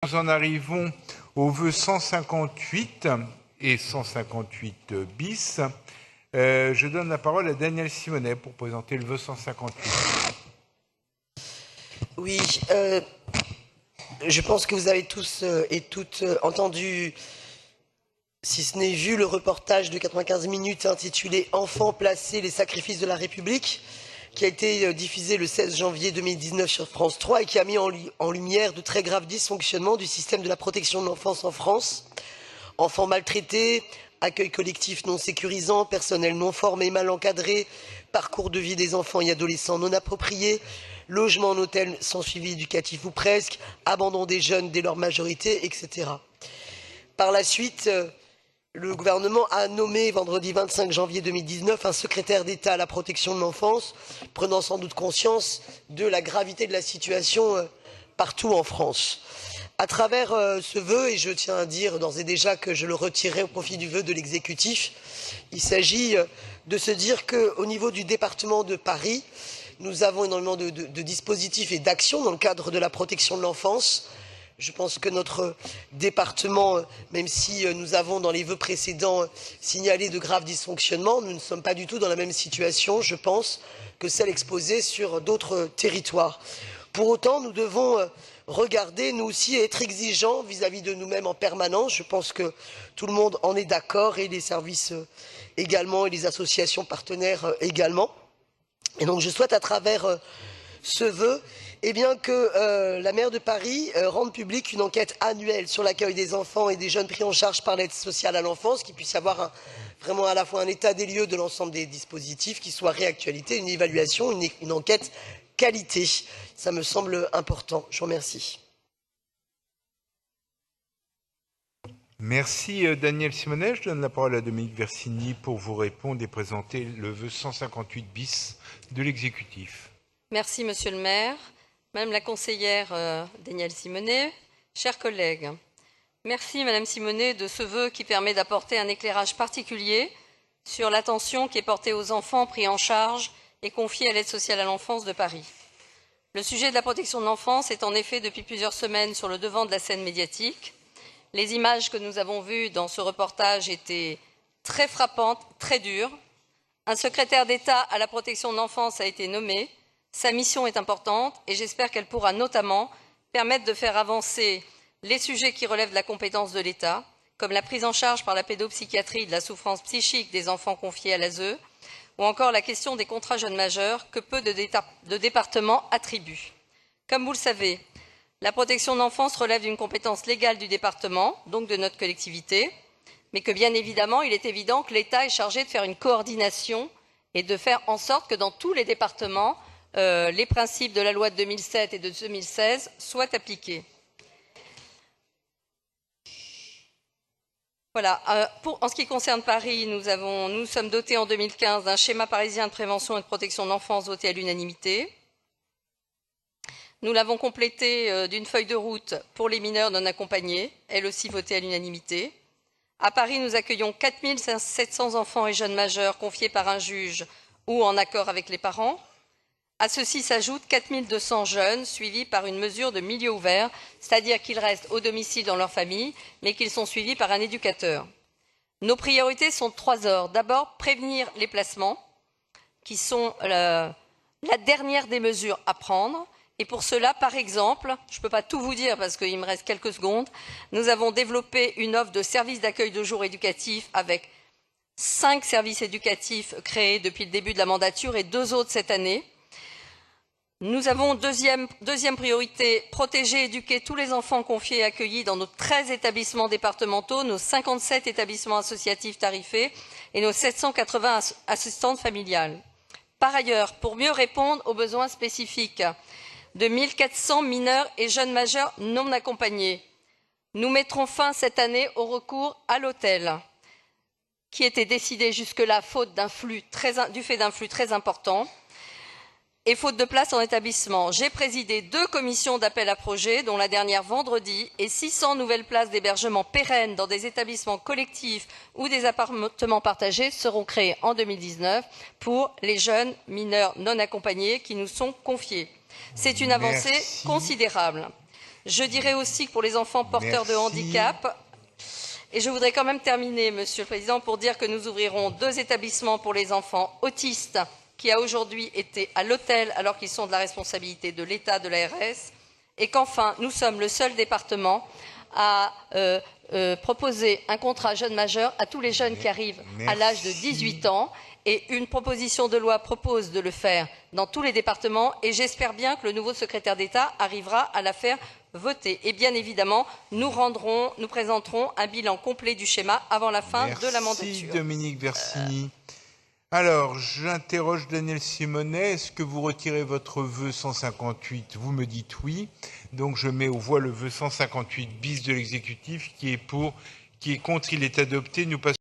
Nous en arrivons aux vœux 158 et 158 bis. Je donne la parole à Daniel Simonet pour présenter le vœu 158. Oui, je pense que vous avez tous et toutes entendu, si ce n'est vu, le reportage de 95 minutes intitulé « Enfants placés, les sacrifices de la République » qui a été diffusé le 16 janvier 2019 sur France 3 et qui a mis en lumière de très graves dysfonctionnements du système de la protection de l'enfance en France. Enfants maltraités, accueil collectif non sécurisant, personnel non formé, mal encadré, parcours de vie des enfants et adolescents non appropriés, logement en hôtel sans suivi éducatif ou presque, abandon des jeunes dès leur majorité, etc. Par la suite, le gouvernement a nommé vendredi 25 janvier 2019 un secrétaire d'État à la protection de l'enfance, prenant sans doute conscience de la gravité de la situation partout en France. À travers ce vœu, et je tiens à dire d'ores et déjà que je le retirerai au profit du vœu de l'exécutif, il s'agit de se dire qu'au niveau du département de Paris, nous avons énormément de dispositifs et d'actions dans le cadre de la protection de l'enfance. Je pense que notre département, même si nous avons dans les vœux précédents signalé de graves dysfonctionnements, nous ne sommes pas du tout dans la même situation, je pense, que celle exposée sur d'autres territoires. Pour autant, nous devons regarder, nous aussi, et être exigeants vis-à-vis de nous-mêmes en permanence. Je pense que tout le monde en est d'accord, et les services également, et les associations partenaires également. Et donc je souhaite à travers ce vœu que la maire de Paris rende publique une enquête annuelle sur l'accueil des enfants et des jeunes pris en charge par l'aide sociale à l'enfance, qu'il puisse y avoir vraiment à la fois un état des lieux de l'ensemble des dispositifs, qui soit réactualité, une évaluation, une enquête qualité. Ça me semble important. Je vous remercie. Merci Daniel Simonet. Je donne la parole à Dominique Versigny pour vous répondre et présenter le vœu 158 bis de l'exécutif. Merci Monsieur le maire, Madame la conseillère Daniel Simonet, chers collègues. Merci Madame Simonet de ce vœu qui permet d'apporter un éclairage particulier sur l'attention qui est portée aux enfants pris en charge et confiés à l'aide sociale à l'enfance de Paris. Le sujet de la protection de l'enfance est en effet depuis plusieurs semaines sur le devant de la scène médiatique. Les images que nous avons vues dans ce reportage étaient très frappantes, très dures. Un secrétaire d'État à la protection de l'enfance a été nommé. Sa mission est importante et j'espère qu'elle pourra notamment permettre de faire avancer les sujets qui relèvent de la compétence de l'État, comme la prise en charge par la pédopsychiatrie de la souffrance psychique des enfants confiés à l'ASE, ou encore la question des contrats jeunes majeurs que peu de départements attribuent. Comme vous le savez, la protection de l'enfance relève d'une compétence légale du département, donc de notre collectivité, mais que bien évidemment, il est évident que l'État est chargé de faire une coordination et de faire en sorte que dans tous les départements, les principes de la loi de 2007 et de 2016 soient appliqués. Voilà. En ce qui concerne Paris, nous sommes dotés en 2015 d'un schéma parisien de prévention et de protection de l'enfance voté à l'unanimité. Nous l'avons complété d'une feuille de route pour les mineurs non accompagnés, elle aussi votée à l'unanimité. À Paris, nous accueillons 4 700 enfants et jeunes majeurs confiés par un juge ou en accord avec les parents. À ceci s'ajoutent 4 200 jeunes suivis par une mesure de milieu ouvert, c'est-à-dire qu'ils restent au domicile dans leur famille, mais qu'ils sont suivis par un éducateur. Nos priorités sont de 3 ordres. D'abord, prévenir les placements, qui sont la dernière des mesures à prendre. Et pour cela, par exemple, je ne peux pas tout vous dire parce qu'il me reste quelques secondes, nous avons développé une offre de services d'accueil de jour éducatifs avec 5 services éducatifs créés depuis le début de la mandature et 2 autres cette année. Nous avons deuxième priorité, protéger et éduquer tous les enfants confiés et accueillis dans nos 13 établissements départementaux, nos 57 établissements associatifs tarifés et nos 780 assistantes familiales. Par ailleurs, pour mieux répondre aux besoins spécifiques de 1400 mineurs et jeunes majeurs non accompagnés, nous mettrons fin cette année au recours à l'hôtel, qui était décidé jusque-là du fait d'un flux très important. Et faute de place en établissement, j'ai présidé 2 commissions d'appel à projets, dont la dernière vendredi, et 600 nouvelles places d'hébergement pérennes dans des établissements collectifs ou des appartements partagés seront créées en 2019 pour les jeunes mineurs non accompagnés qui nous sont confiés. C'est une avancée considérable. Je dirais aussi que pour les enfants porteurs de Merci. handicap, et je voudrais quand même terminer, Monsieur le Président, pour dire que nous ouvrirons 2 établissements pour les enfants autistes qui a aujourd'hui été à l'hôtel alors qu'ils sont de la responsabilité de l'État, de l'ARS, et qu'enfin, nous sommes le seul département à proposer un contrat jeune majeur à tous les jeunes qui arrivent à l'âge de 18 ans. Et une proposition de loi propose de le faire dans tous les départements. Et j'espère bien que le nouveau secrétaire d'État arrivera à la faire voter. Et bien évidemment, nous présenterons un bilan complet du schéma avant la fin de la mandature. Merci Dominique Versini. Alors, j'interroge Daniel Simonet. Est-ce que vous retirez votre vœu 158? Vous me dites oui. Donc, je mets aux voix le vœu 158 bis de l'exécutif qui est pour, qui est contre. Il est adopté. Nous passons